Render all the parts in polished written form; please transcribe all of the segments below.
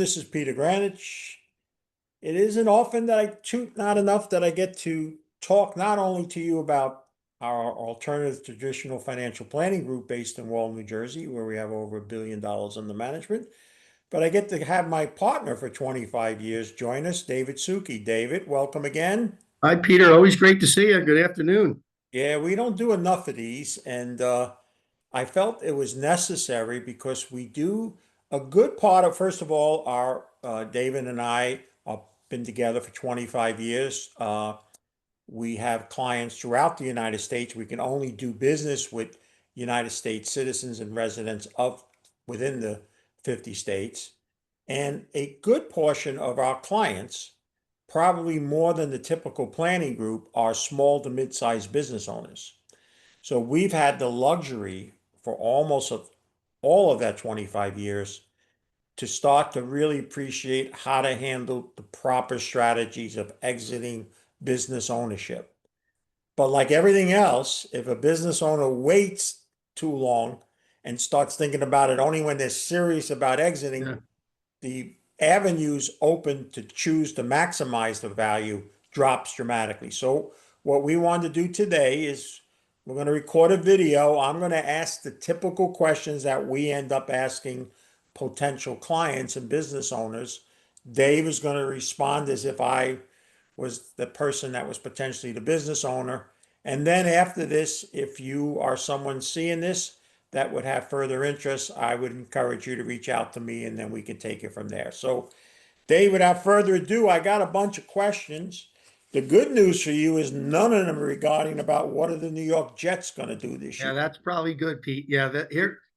This is Peter Grandich. It isn't often that not enough that I get to talk not only to you about our alternative traditional financial planning group based in Wall, New Jersey, where we have over $1 billion under management, but I get to have my partner for 25 years join us, David Suki. David, welcome again. Hi, Peter. Always great to see you. Good afternoon. Yeah, we don't do enough of these, and I felt it was necessary because we do a good part of, first of all, our David and I have been together for 25 years. We have clients throughout the United States. We can only do business with United States citizens and residents of within the 50 states. And a good portion of our clients, probably more than the typical planning group, are small to mid-sized business owners. So we've had the luxury for all of that 25 years to start to really appreciate how to handle the proper strategies of exiting business ownership. But like everything else, if a business owner waits too long and starts thinking about it only when they're serious about exiting, Yeah. the avenues open to choose to maximize the value drops dramatically. So what we want to do today is we're going to record a video. I'm going to ask the typical questions that we end up asking potential clients and business owners. Dave is going to respond as if I was the person that was potentially the business owner. And then after this, if you are someone seeing this that would have further interest, I would encourage you to reach out to me and then we can take it from there. So, Dave, without further ado, I got a bunch of questions. The good news for you is none of them are regarding about what are the New York Jets going to do this Yeah, year. that's probably good, Pete. Yeah,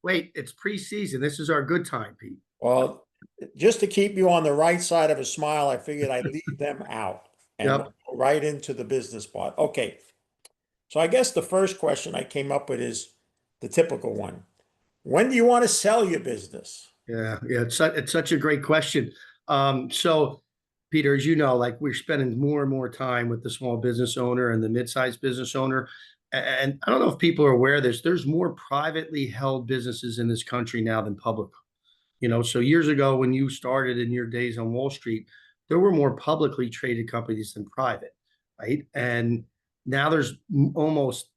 wait, it's preseason. This is our good time, Pete. Well, just to keep you on the right side of a smile, I figured I'd leave them out and we'll Yep. go right into the business part. Okay, so I guess the first question I came up with is the typical one. When do you want to sell your business? Yeah. It's such a great question. So, Peter, as you know, like we're spending more and more time with the small business owner and the mid-sized business owner. And I don't know if people are aware of this. There's more privately held businesses in this country now than public. So years ago when you started in your days on Wall Street, there were more publicly traded companies than private, right? And now there's almost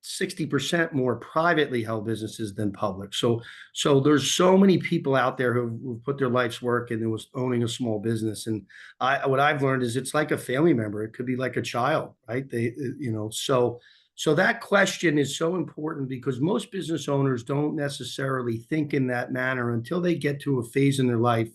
60% more privately held businesses than public. So there's so many people out there who've put their life's work into was owning a small business. And what I've learned is it's like a family member. It could be like a child, right? So that question is so important because most business owners don't necessarily think in that manner until they get to a phase in their life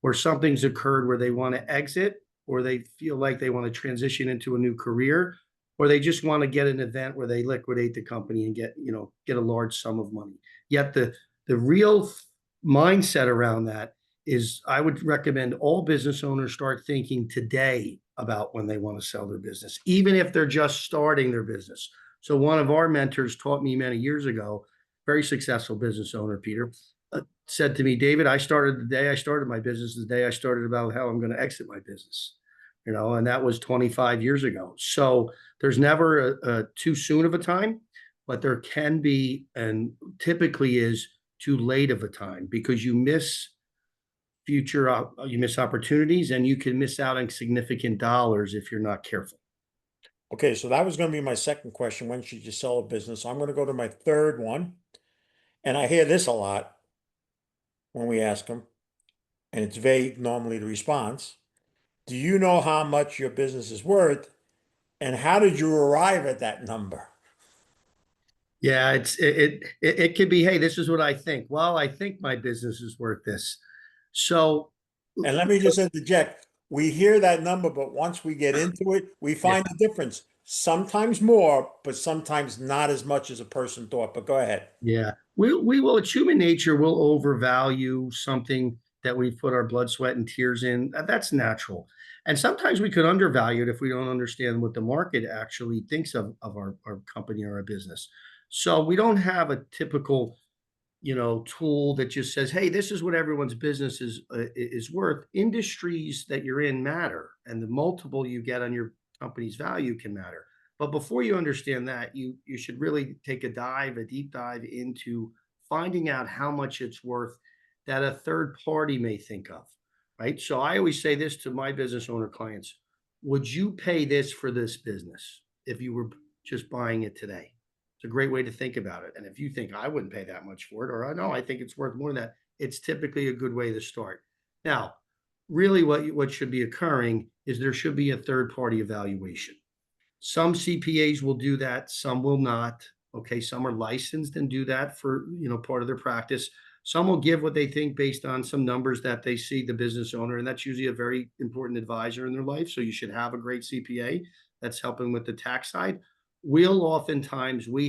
where something's occurred where they want to exit or they feel like they want to transition into a new career or they just want to get an event where they liquidate the company and get a large sum of money. Yet the real mindset around that is I would recommend all business owners start thinking today about when they want to sell their business, even if they're just starting their business. So one of our mentors taught me many years ago, very successful business owner, Peter, said to me, David, I started the day I started my business, the day I started about how I'm going to exit my business, and that was 25 years ago. So there's never a too soon of a time, but there can be, and typically is too late of a time because you miss you miss opportunities and you can miss out on significant dollars if you're not careful. Okay, so that was going to be my second question. When should you sell a business? So I'm going to go to my third one. And I hear this a lot when we ask them, and it's vague normally the response. Do you know how much your business is worth? And how did you arrive at that number? Yeah, it could be, hey, this is what I think. Well, I think my business is worth this. So, And let me just interject. We hear that number, but once we get into it, we yeah, find the difference. Sometimes more, but sometimes not as much as a person thought. But go ahead. yeah, we will. It's human nature. We'll overvalue something that we've put our blood, sweat, and tears in. That's natural. And sometimes we could undervalue it if we don't understand what the market actually thinks of our company or our business. So we don't have a typical tool that just says, hey, this is what everyone's business is worth. Industries that you're in matter, and the multiple you get on your company's value can matter. But before you understand that, you should really take a deep dive into finding out how much it's worth that a third party may think of, right? So I always say this to my business owner clients: would you pay this for this business if you were just buying it today? It's a great way to think about it. And if you think I wouldn't pay that much for it, or I know I think it's worth more than that, it's typically a good way to start. Now, really what should be occurring is there should be a third party evaluation. Some CPAs will do that, some will not. Okay, some are licensed and do that for, part of their practice. Some will give what they think based on some numbers that they see the business owner, and that's usually a very important advisor in their life. So you should have a great CPA that's helping with the tax side. We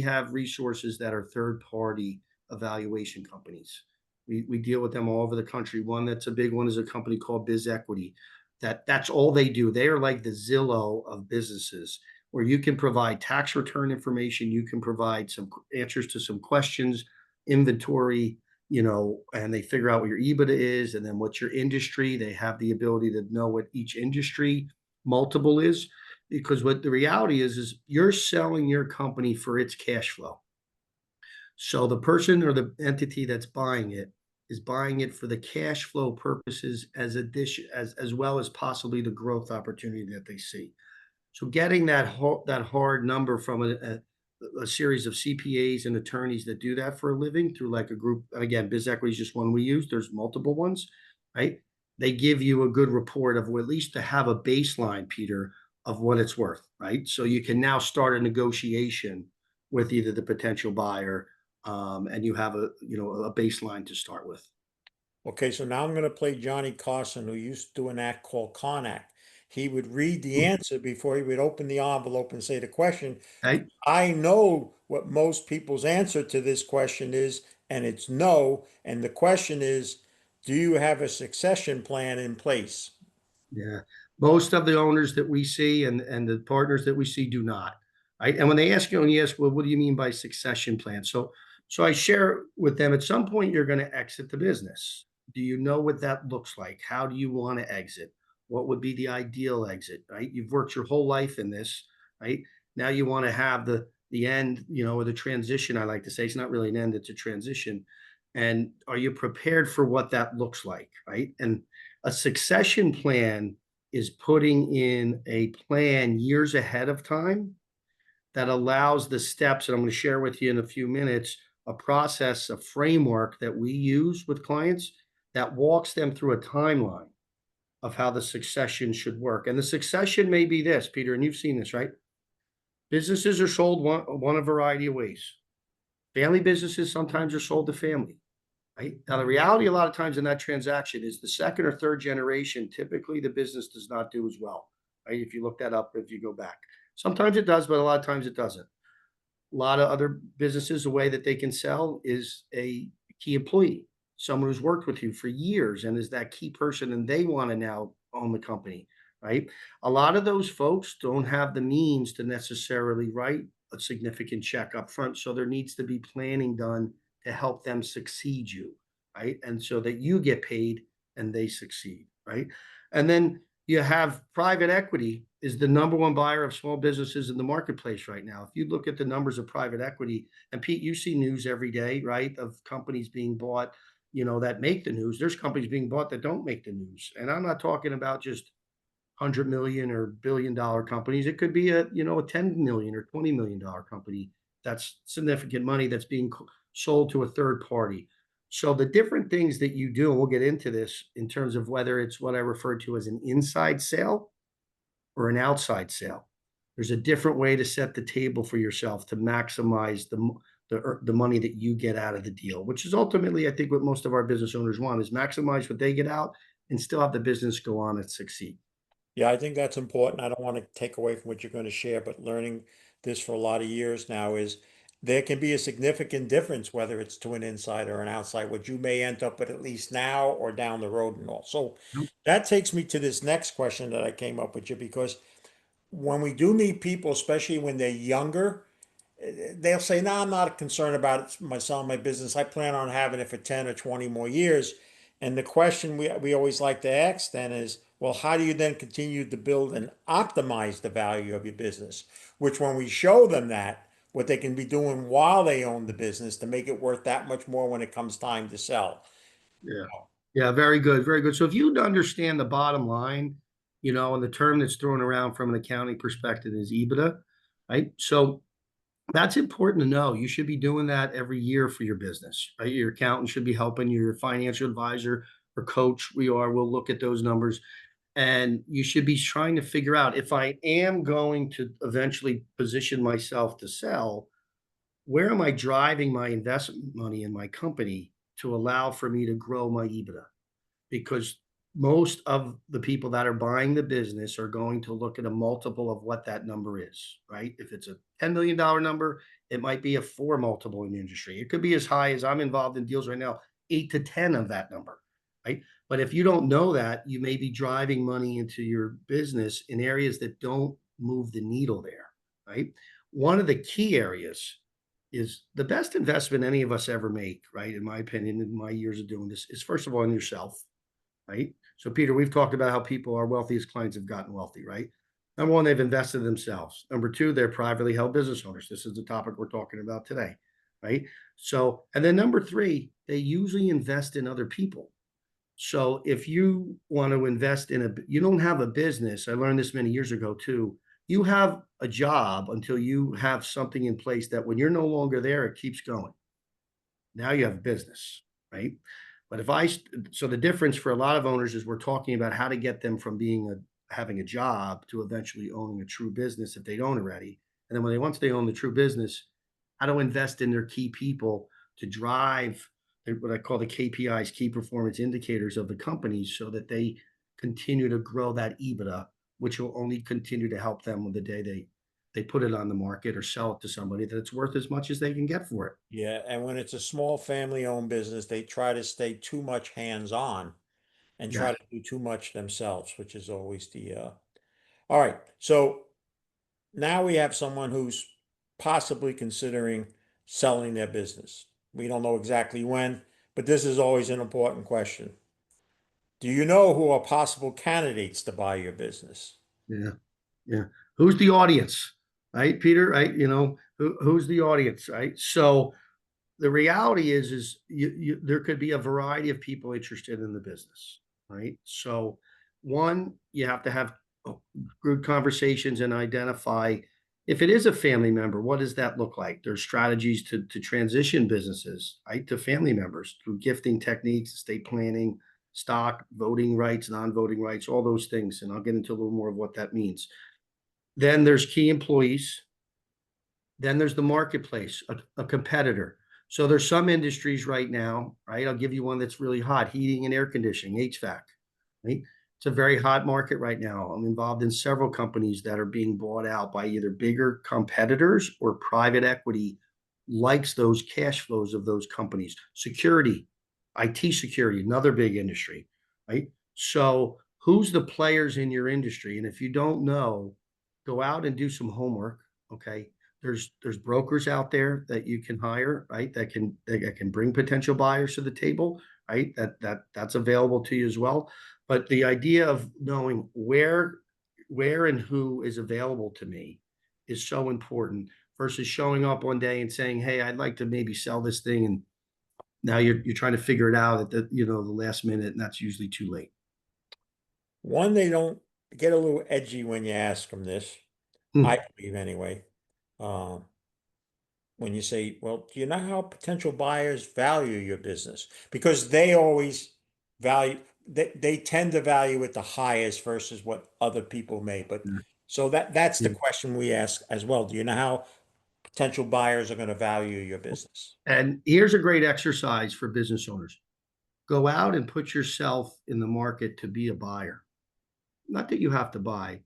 have resources that are third party evaluation companies. We deal with them all over the country. One that's a big one is a company called Biz Equity. That's all they do. They are like the Zillow of businesses, where you can provide tax return information, you can provide some answers to some questions, inventory, and they figure out what your EBITDA is and then what's your industry. They have the ability to know what each industry multiple is, because what the reality is you're selling your company for its cash flow. So the person or the entity that's buying it is buying it for the cash flow purposes as well as possibly the growth opportunity that they see. So getting that hard number from a series of CPAs and attorneys that do that for a living through like a group, and again, Biz Equity is just one we use. There's multiple ones, right? They give you a good report of, well, at least to have a baseline, Peter, of what it's worth, right? So you can now start a negotiation with either the potential buyer, and you have a baseline to start with. Okay, so now I'm going to play Johnny Carson, who used to do an act called Con Act. He would read the answer before he would open the envelope and say the question. Okay. I know what most people's answer to this question is, and it's no. And the question is, do you have a succession plan in place? Yeah. Most of the owners that we see and the partners that we see do not. Right. And when they ask you, and you ask, well, what do you mean by succession plan? So I share with them, at some point you're going to exit the business. Do you know what that looks like? How do you want to exit? What would be the ideal exit? Right. You've worked your whole life in this, right? Now you want to have the end, or the transition. I like to say it's not really an end, it's a transition. And are you prepared for what that looks like? Right. And a succession plan is putting in a plan years ahead of time that allows the steps, and I'm going to share with you in a few minutes a process, a framework that we use with clients that walks them through a timeline of how the succession should work. And the succession may be this, Peter, and you've seen this, right? Businesses are sold one a variety of ways. Family businesses sometimes are sold to family. Right? Now, the reality a lot of times in that transaction is the second or third generation, typically the business does not do as well. Right? If you look that up, if you go back, sometimes it does, but a lot of times it doesn't. A lot of other businesses, the way that they can sell is a key employee, someone who's worked with you for years and is that key person, and they want to now own the company, right? A lot of those folks don't have the means to necessarily write a significant check up front. So there needs to be planning done to help them succeed you, right? And so that you get paid and they succeed, right? And then you have private equity is the number one buyer of small businesses in the marketplace right now. If you look at the numbers of private equity, and Pete, you see news every day, right, of companies being bought, that make the news. There's companies being bought that don't make the news. And I'm not talking about just 100 million or billion-dollar companies. It could be a 10 million or $20 million company. That's significant money that's being sold to a third party. So the different things that you do, and we'll get into this in terms of whether it's what I refer to as an inside sale or an outside sale. There's a different way to set the table for yourself to maximize the money that you get out of the deal, which is ultimately, I think, what most of our business owners want is maximize what they get out and still have the business go on and succeed. Yeah, I think that's important. I don't want to take away from what you're going to share, but learning this for a lot of years now is there can be a significant difference whether it's to an inside or an outside, what you may end up at least now or down the road and all. So that takes me to this next question that I came up with you because when we do meet people, especially when they're younger, they'll say, "No, I'm not concerned about it, my selling my business. I plan on having it for 10 or 20 more years." And the question we always like to ask then is, well, how do you then continue to build and optimize the value of your business? Which when we show them that, what they can be doing while they own the business to make it worth that much more when it comes time to sell. Yeah. Yeah, very good, very good. So if you understand the bottom line, and the term that's thrown around from an accounting perspective is EBITDA, right? So that's important to know. You should be doing that every year for your business, right? Your accountant should be helping your financial advisor or coach. We'll look at those numbers, and you should be trying to figure out, if I am going to eventually position myself to sell, where am I driving my investment money in my company to allow for me to grow my EBITDA? Because most of the people that are buying the business are going to look at a multiple of what that number is, right? If it's a $10 million number, it might be a four multiple in the industry. It could be as high as, I'm involved in deals right now, 8 to 10 of that number, right? But if you don't know that, you may be driving money into your business in areas that don't move the needle there, right? One of the key areas is the best investment any of us ever make, right? In my opinion, in my years of doing this, is first of all in yourself, right? So, Peter, we've talked about how people, our wealthiest clients, have gotten wealthy, right? Number one, they've invested in themselves. Number two, they're privately held business owners. This is the topic we're talking about today, right? So, and then number three, they usually invest in other people. So, if you want to invest in you don't have a business. I learned this many years ago too. You have a job until you have something in place that when you're no longer there, it keeps going. Now you have business, right? But so the difference for a lot of owners is we're talking about how to get them from having a job to eventually owning a true business if they don't already. And then once they own the true business, how to invest in their key people to drive what I call the KPIs, key performance indicators of the companies, so that they continue to grow that EBITDA, which will only continue to help them when the day they put it on the market or sell it to somebody, that it's worth as much as they can get for it. Yeah, and when it's a small family-owned business, they try to stay too much hands-on and try Yes. to do too much themselves, which is always the all right. So now we have someone who's possibly considering selling their business. We don't know exactly when, but this is always an important question. Do you know who are possible candidates to buy your business? Yeah. Yeah. Who's the audience? Right, Peter? Right. Who's the audience? Right. So the reality is there could be a variety of people interested in the business. Right. So one, you have to have good conversations and identify, if it is a family member, what does that look like? There's strategies to transition businesses, right, to family members through gifting techniques, estate planning, stock, voting rights, non-voting rights, all those things. And I'll get into a little more of what that means. Then there's key employees. Then there's the marketplace, a competitor. So there's some industries right now, right? I'll give you one that's really hot: heating and air conditioning, HVAC, right? It's a very hot market right now. I'm involved in several companies that are being bought out by either bigger competitors or private equity likes those cash flows of those companies. Security, IT security, another big industry, right? So who's the players in your industry? And if you don't know, go out and do some homework. Okay. There's brokers out there that you can hire, right? That can bring potential buyers to the table, right? That's available to you as well. But the idea of knowing where and who is available to me is so important versus showing up one day and saying, "Hey, I'd like to maybe sell this thing," and now you're trying to figure it out at the last minute, and that's usually too late. One, they don't get a little edgy when you ask them this. I Hmm. believe anyway. Um, when you say, well, do you know how potential buyers value your business? Because they always value, they tend to value it the highest versus what other people may. But Yeah. so that's the Yeah. question we ask as well. Do you know how potential buyers are going to value your business? And here's a great exercise for business owners: go out and put yourself in the market to be a buyer. Not that you have to buy,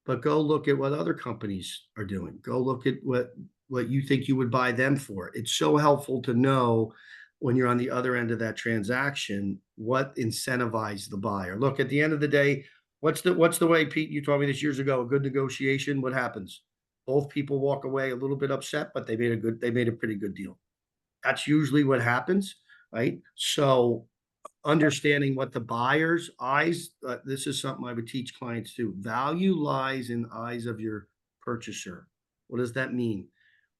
but go look at what other companies are doing. Go look at what you think you would buy them for. It's so helpful to know when you're on the other end of that transaction what incentivized the buyer. Look, at the end of the day, what's the way, Pete? You told me this years ago. A good negotiation. What happens? Both people walk away a little bit upset, but they made a pretty good deal. That's usually what happens, right? So understanding what the buyer's eyes, this is something I would teach clients too. Value lies in the eyes of your purchaser. What does that mean?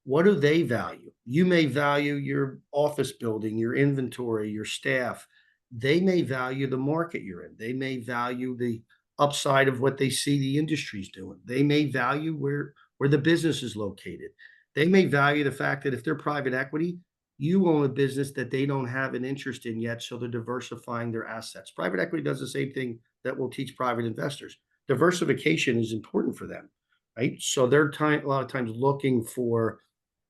What do they value? You may value your office building, your inventory, your staff. they may value the market you're in. They may value the upside of what they see the industry's doing. They may value where the business is located. They may value the fact that if they're private equity, you own a business that they don't have an interest in yet, so they're diversifying their assets. Private equity does the same thing that we'll teach private investors. Diversification is important for them, right? So they're a lot of times looking for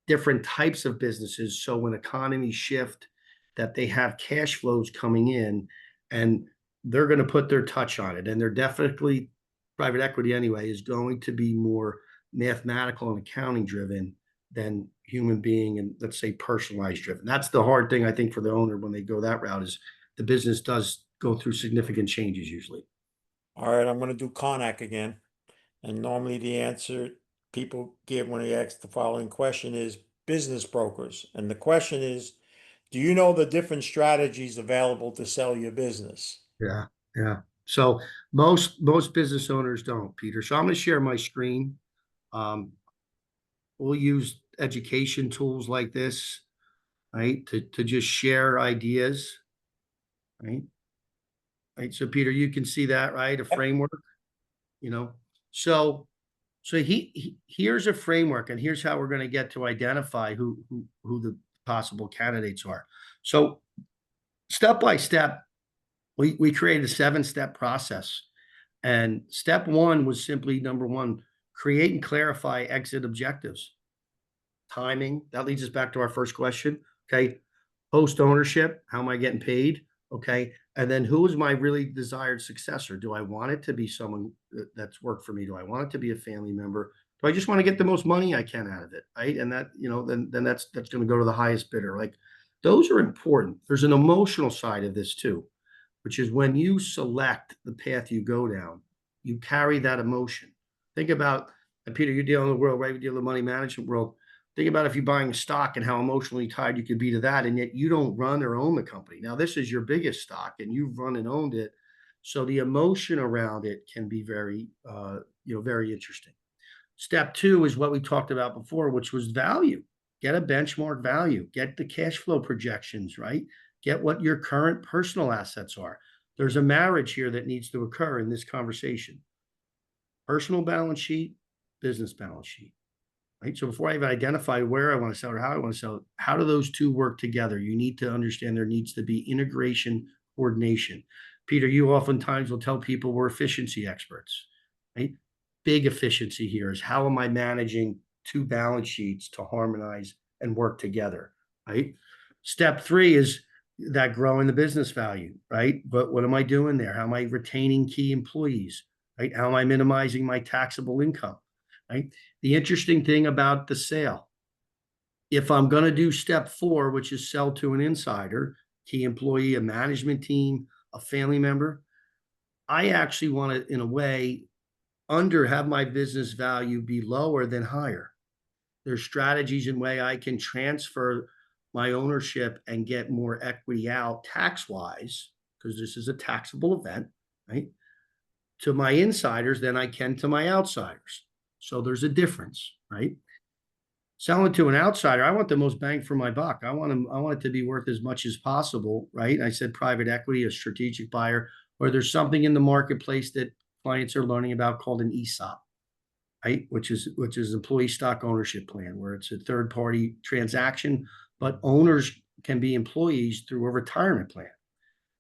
different types of businesses. So when economies shift, that they have cash flows coming in and they're going to put their touch on it. And they're definitely private equity anyway is going to be more mathematical and accounting driven than human being and let's say personalized driven. That's the hard thing I think for the owner when they go that route is the business does go through significant changes usually. All right, I'm going to do Connacht again. And normally the answer people give when they ask the following question is business brokers. And the question is, do you know the different strategies available to sell your business? Yeah, yeah. So most business owners don't, Peter. So I'm going to share my screen. Um, we'll use education tools like this, right, to just share ideas, right? Right. So Peter, you can see that, right? A Yep. framework, you know. So here's a framework, and here's how we're going to get to identify who the possible candidates are. So step by step, we created a 7-step process. And step one was simply number one, create and clarify exit objectives. Timing, that leads us back to our first question. Okay. Post ownership, how am I getting paid? Okay. And then who is my really desired successor? Do I want it to be someone that's worked for me? Do I want it to be a family member? Do I just want to get the most money I can out of it? Right. And that, then that's going to go to the highest bidder. Like those are important. There's an emotional side of this too, which is when you select the path you go down, you carry that emotion. Think about, and Peter, you deal in the world, right? You deal in the money management world. Think about if you're buying a stock and how emotionally tied you could be to that, and yet you don't run or own the company. Now, this is your biggest stock, and you've run and owned it, so the emotion around it can be very, very interesting. Step two is what we talked about before, which was value. Get a benchmark value, get the cash flow projections, right? Get what your current personal assets are. There's a marriage here that needs to occur in this conversation. Personal balance sheet, business balance sheet. Right. So before I even identify where I want to sell or how I want to sell, how do those two work together? You need to understand there needs to be integration, coordination. Peter, you oftentimes will tell people we're efficiency experts, right? Big efficiency here is how am I managing two balance sheets to harmonize and work together, right? Step three is that growing the business value, right? But what am I doing there? How am I retaining key employees, right? How am I minimizing my taxable income, right? The interesting thing about the sale, if I'm going to do step four, which is sell to an insider, key employee, a management team, a family member, I actually want to, in a way, have my business value be lower than higher. There's strategies and way I can transfer my ownership and get more equity out tax wise, because this is a taxable event, right? To my insiders than I can to my outsiders. So there's a difference, right? Selling to an outsider, I want the most bang for my buck. I want it to be worth as much as possible, right? I said private equity, a strategic buyer, or there's something in the marketplace that clients are learning about called an ESOP, right? Which is employee stock ownership plan, where it's a third party transaction, but owners can be employees through a retirement plan,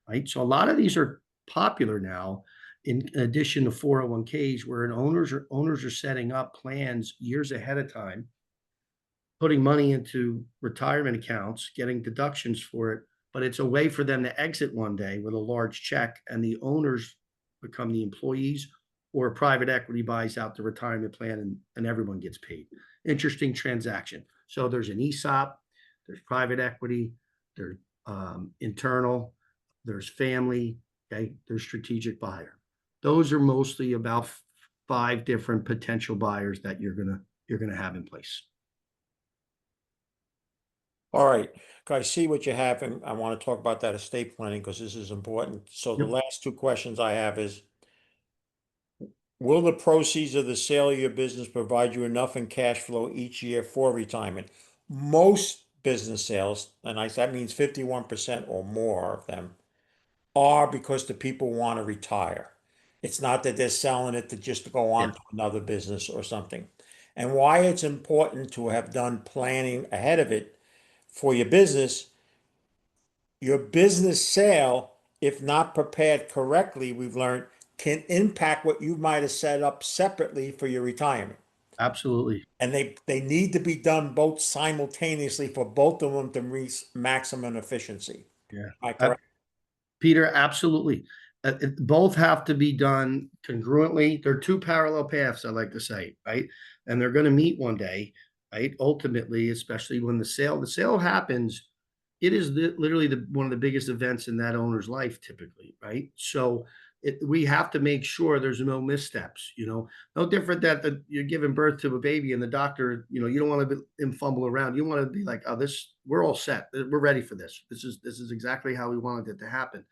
right? So a lot of these are popular now. In addition to 401ks, where owners are setting up plans years ahead of time, putting money into retirement accounts, getting deductions for it, but it's a way for them to exit one day with a large check and the owners become the employees or private equity buys out the retirement plan and everyone gets paid. Interesting transaction. So there's an ESOP, there's private equity, there's internal, there's family, okay, there's strategic buyer. Those are mostly about 5 different potential buyers that you're gonna have in place. All right, I see what you have, and I want to talk about that estate planning because this is important. So the Yep. last two questions I have is, will the proceeds of the sale of your business provide you enough in cash flow each year for retirement? Most business sales, and that means 51% or more of them, are because the people want to retire. It's not that they're selling it to just go Yeah, on to another business or something. And why it's important to have done planning ahead of it for your business sale, if not prepared correctly, we've learned, can impact what you might have set up separately for your retirement. absolutely. And they need to be done both simultaneously for both of them to reach maximum efficiency. Yeah. Am I correct? Peter, absolutely. Both have to be done congruently. They're two parallel paths, I like to say, right? And they're going to meet one day, right? Ultimately, especially when the sale happens, it is literally one of the biggest events in that owner's life, typically, right? So we have to make sure there's no missteps. No different that you're giving birth to a baby and the doctor, you don't want to him fumble around. You want to be like, oh, we're all set. We're ready for this. This is exactly how we wanted it to happen.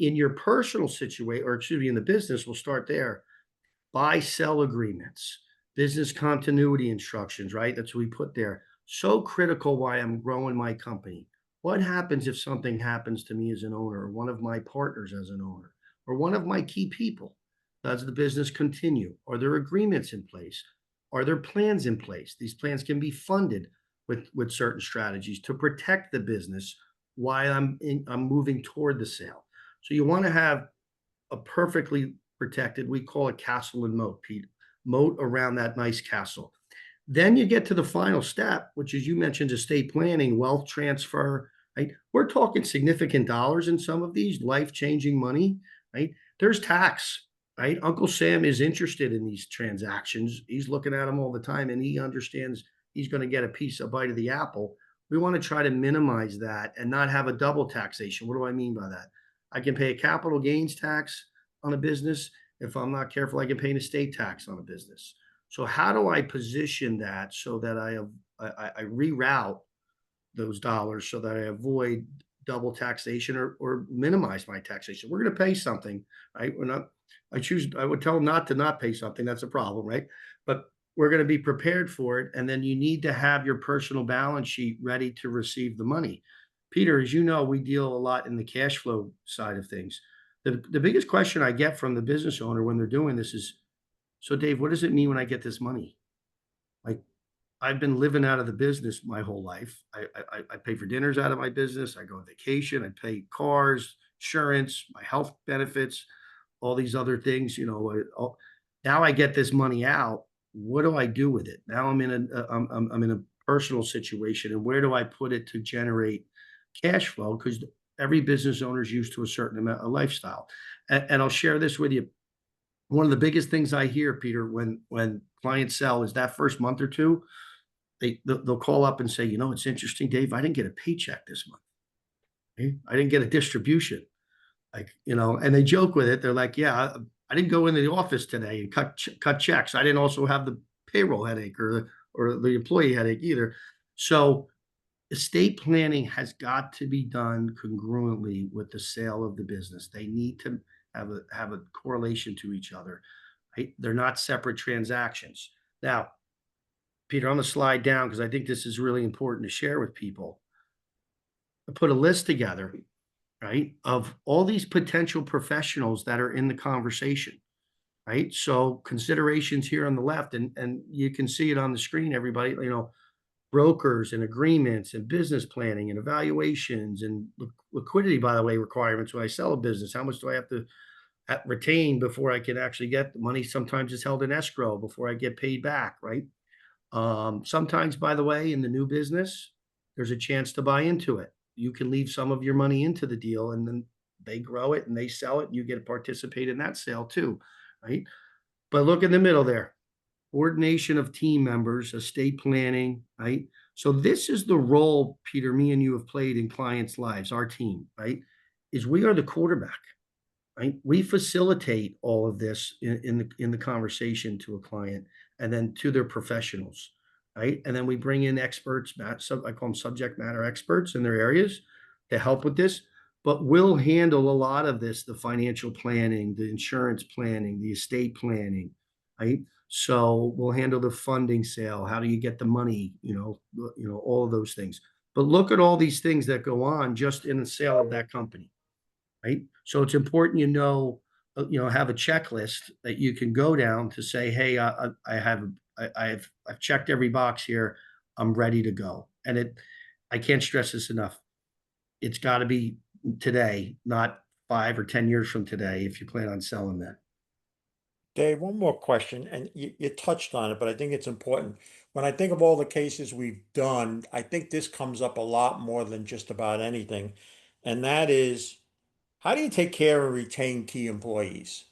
In your personal situation, or excuse me, in the business, we'll start there. Buy sell agreements, business continuity instructions, right? That's what we put there. So critical why I'm growing my company. What happens if something happens to me as an owner, or one of my partners as an owner, or one of my key people? Does the business continue? Are there agreements in place? Are there plans in place? These plans can be funded with certain strategies to protect the business while I'm moving toward the sale. So you want to have a perfectly protected, we call it castle and moat, Pete, moat around that nice castle. Then you get to the final step, which is, you mentioned, estate planning, wealth transfer, right? We're talking significant dollars in some of these, life-changing money, right? There's tax, right? Uncle Sam is interested in these transactions. He's looking at them all the time, and he understands he's going to get a bite of the apple. We want to try to minimize that and not have a double taxation. What do I mean by that? I can pay a capital gains tax on a business. If I'm not careful, I can pay an estate tax on a business. So how do I position that so that I reroute those dollars so that I avoid double taxation, or minimize my taxation? We're going to pay something, right? I would tell them not to not pay something. That's a problem, right? But we're going to be prepared for it. And then you need to have your personal balance sheet ready to receive the money. Peter, as you know, we deal a lot in the cash flow side of things. The biggest question I get from the business owner when they're doing this is, so Dave, what does it mean when I get this money? Like, I've been living out of the business my whole life. I pay for dinners out of my business. I go on vacation. I pay cars, insurance, my health benefits, all these other things. Now I get this money out. What do I do with it? Now I'm in a personal situation, and where do I put it to generate cash flow? Because every business owner is used to a certain amount of lifestyle. And I'll share this with you. One of the biggest things I hear, Peter, when clients sell, is that first month or two, they'll call up and say, it's interesting, Dave. I didn't get a paycheck this month. Okay? I didn't get a distribution. And they joke with it. They're like, yeah, I didn't go into the office today and cut checks. I didn't also have the payroll headache, or the employee headache either. So estate planning has got to be done congruently with the sale of the business. They need to have a correlation to each other, right? They're not separate transactions. Now, Peter, on the slide down, because I think this is really important to share with people, I put a list together, right, of all these potential professionals that are in the conversation, right? So considerations here on the left, and you can see it on the screen, everybody, brokers and agreements and business planning and evaluations and liquidity, by the way, requirements when I sell a business. How much do I have to retain before I can actually get the money? Sometimes it's held in escrow before I get paid back, right? Sometimes, by the way, in the new business, there's a chance to buy into it. You can leave some of your money into the deal, and then they grow it and they sell it, and you get to participate in that sale too, right? But look in the middle there, coordination of team members, estate planning, right? So this is the role, Peter, me and you have played in clients' lives, our team, right? Is we are the quarterback, right? We facilitate all of this in the conversation to a client, and then to their professionals, right? And then we bring in experts, I call them subject matter experts in their areas, to help with this. But we'll handle a lot of this, the financial planning, the insurance planning, the estate planning, right? So we'll handle the funding sale. How do you get the money? All of those things. But look at all these things that go on just in the sale of that company. right? So it's important, have a checklist that you can go down to say, hey, I've checked every box here. I'm ready to go. And I can't stress this enough. It's got to be today, not 5 or 10 years from today, if you plan on selling that. Dave, one more question, and you touched on it, but I think it's important. When I think of all the cases we've done, I think this comes up a lot more than just about anything, and that is, how do you take care and retain key employees?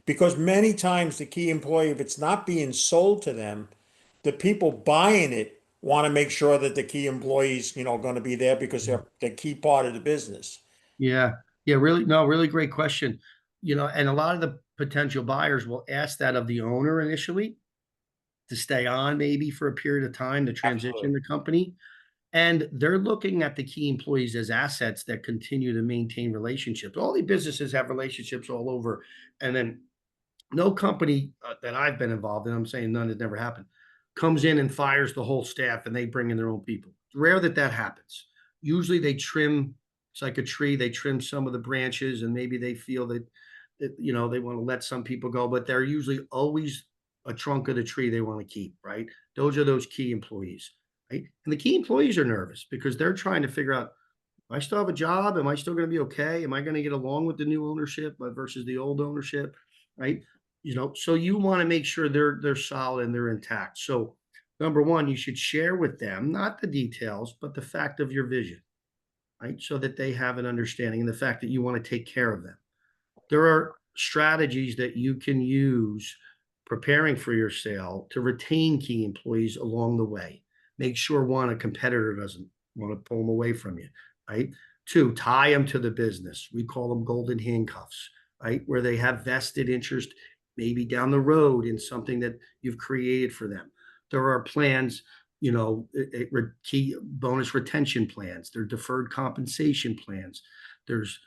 Because many times the key employee, if it's not being sold to them, the people buying it want to make sure that the key employees, going to be there because they're key part of the business. Yeah. Yeah. Really, no, really great question. And a lot of the potential buyers will ask that of the owner initially to stay on maybe for a period of time to transition Absolutely. the company. And they're looking at the key employees as assets that continue to maintain relationships. All the businesses have relationships all over. And then no company that I've been involved in, I'm saying none, has never happened, comes in and fires the whole staff and they bring in their own people. It's rare that that happens. Usually they trim, it's like a tree, they trim some of the branches and maybe they feel that they want to let some people go, but they're usually always a trunk of the tree they want to keep, right? Those are those key employees, right? And the key employees are nervous because they're trying to figure out, I still have a job? Am I still going to be okay? Am I going to get along with the new ownership versus the old ownership? Right. So you want to make sure they're solid and they're intact. So number one, you should share with them not the details, but the fact of your vision, right? So that they have an understanding and the fact that you want to take care of them. There are strategies that you can use preparing for your sale to retain key employees along the way. Make sure one, a competitor doesn't want to pull them away from you, right? Two, tie them to the business. We call them golden handcuffs, right? Where they have vested interest maybe down the road in something that you've created for them. There are plans, key bonus retention plans, there are deferred compensation plans, there's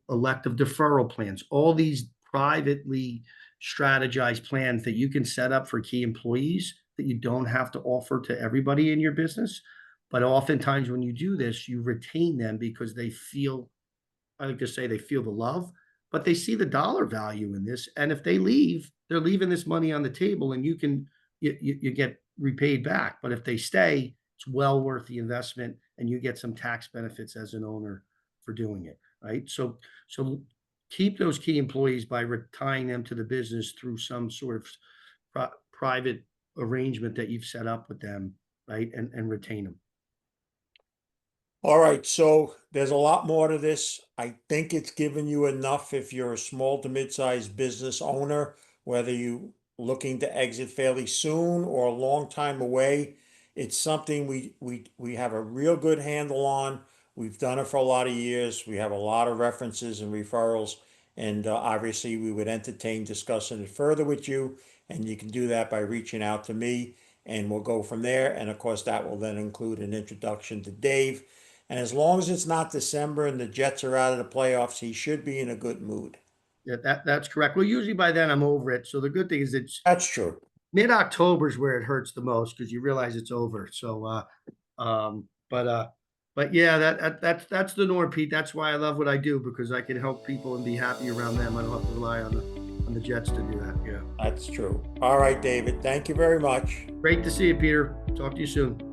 elective deferral plans, all these privately strategized plans that you can set up for key employees that you don't have to offer to everybody in your business. But oftentimes, when you do this, you retain them because they feel, I like to say, they feel the love, but they see the dollar value in this. And if they leave, they're leaving this money on the table and you get repaid back. But if they stay, it's well worth the investment and you get some tax benefits as an owner for doing it. Right. So keep those key employees by tying them to the business through some sort of private arrangement that you've set up with them, right? And retain them. All right, so there's a lot more to this. I think it's given you enough if you're a small to mid-sized business owner, whether you looking to exit fairly soon or a long time away. It's something we have a real good handle on. We've done it for a lot of years. We have a lot of references and referrals, and obviously we would entertain discussing it further with you. And you can do that by reaching out to me, and we'll go from there. And of course, that will then include an introduction to Dave. And as long as it's not December and the Jets are out of the playoffs, he should be in a good mood. Yeah, that's correct. Well, usually by then I'm over it. So the good thing is it's That's true. mid-October is where it hurts the most because you realize it's over. So, but yeah, that's the norm, Pete. That's why I love what I do because I can help people and be happy around them. I don't have to rely on the Jets to do that. Yeah. That's true. All right, David. Thank you very much. Great to see you, Peter. Talk to you soon.